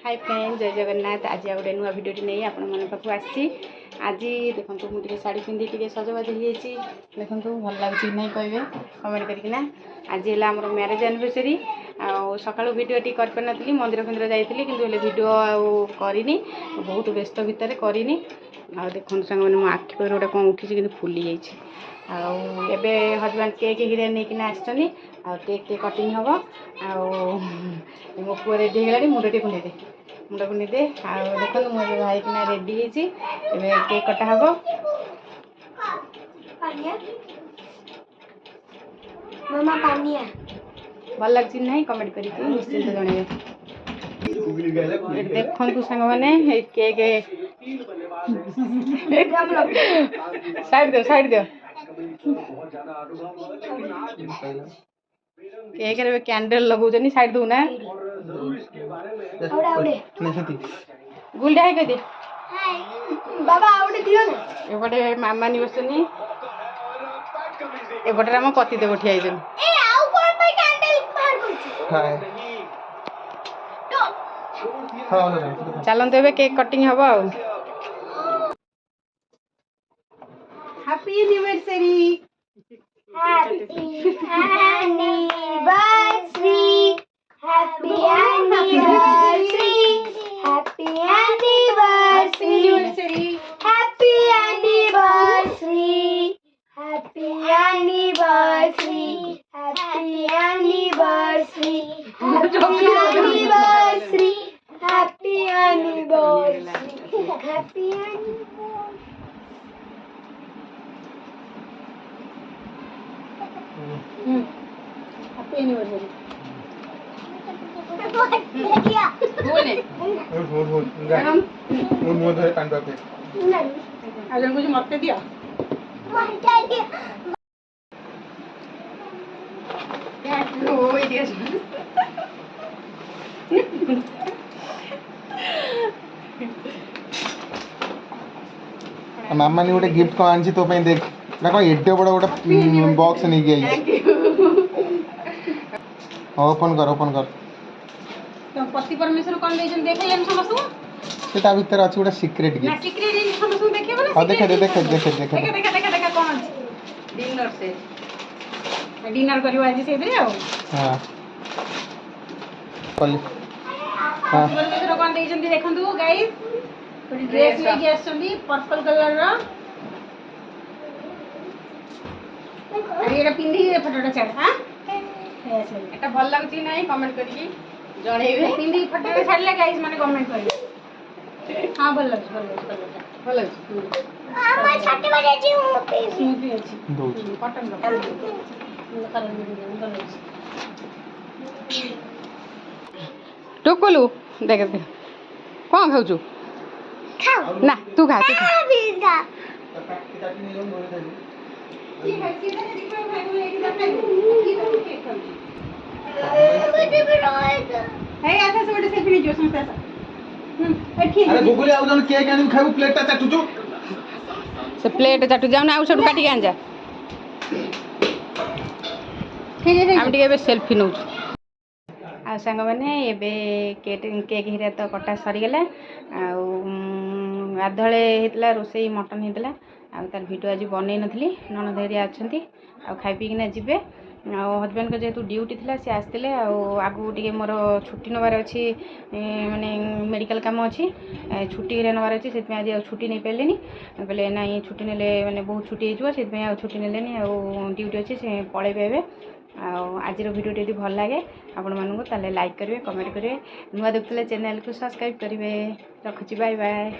Hi friend जय जगन्नाथ। आज गोटे नुआ भिडियो नहीं आपण मन पाक आसी। आज देखो मुझे शाढ़ी पिंधि टे सजबाज हो देखो भल लगे नहीं कहे कमेंट करना। आज है आम मैरेज एनिवर्सरी सका भिडियो कर नी मंदिर फंदिर जाइली कि भिडियो करनी बहुत व्यस्त भितर करनी। देखो सांग मैंने मो आखि पर गोटे कौन उठी कि फुली जाइए। आबे हजबैंड केक हिरिया नहीं आसनी केक कटिंग हम मो पुआ रेडी है मुंड टे कुंडे दे मुंड कुंडे दे देखो मुझे भाई किना रेडी है केक कटा हम। मामा पानिया भल लगे ना कमेंट करके निश्चिंत जनइबे। देखु सांग मैंने केक साइड दो केक रे कैंडल लगौछनी साइड दो ना गुलडा है कदे बाबा आउटे दियो ना एपटे मामा नि बसनी एपटे हम पति देव ठिया ए आउ कोन पे कैंडल बाहर करछ हाय चलते ए केक कटिंग हम। Happy anniversary happy anniversary happy anniversary happy anniversary happy anniversary happy anniversary happy anniversary happy anniversary happy anniversary मत दिया मामा ने गोटे गिफ्ट कौन आनी तो देख ना कौन एडे बड़ा गोटे बॉक्स नहीं गई ओपन कर तो पति परमेश्वर कौन देजन देखैलन समस्त सेटा भीतर अछि गोटे सीक्रेट गिफ्ट ना सीक्रेट इन समस्त देखैबो ना हां देख देखा कौन अछि डिनर से डिनर करियो आज से इधर आओ। हां कल हां परमेश्वर कौन देजन देखंतु गाइस ड्रेस लेके आछंदी पर्पल कलर रो अरे एटा पिंदी फोटोटा छाड़। हां एटा भल लागछि नाही कमेंट करिकी जणेबे पिंदी फोटोटा छाड़ले गाइस माने कमेंट करिवे। हां भल लागछि मामा छाटे बजे जी स्मूथ अछि दो कॉटन रो कलर भल लागछि। टोकलू देख दे कौन खाऊ खाओ ना तू खा पिज्जा अरे गुगुली आउ जन केक आनी खाऊ प्लेटटा चाटुचु से प्लेट चाटू जाऊ ना आउ सब काटी आन जा हम टिके सेल्फी नौ आ सांग मैंने एबे केक हिरा तो कटा सरी गला गाधले होता रोसई मटन होता तार भिडियो आज बनई नथली ननद हेरिया अच्छी आ खाई पीकिना जीवे हजबैंड जेहेतु ड्यूटी थी सी आसते आगू टे मोर छुट्टी नबार अच्छी माने मेडिकल काम अच्छी छुट्टी नबार अच्छी से आज छुट्टी नहीं पारे कहले ना छुट्टी ने मैंने बहुत छुट्टी हो छुट्टी ने ड्यूटी अच्छी से पलैबे आज भिडियो यदि भल लगे आपण मानू ताले लाइक करेंगे कमेंट करेंगे नुआ देखुले चैनल को सब्सक्राइब करेंगे। रखुची बाय बाय।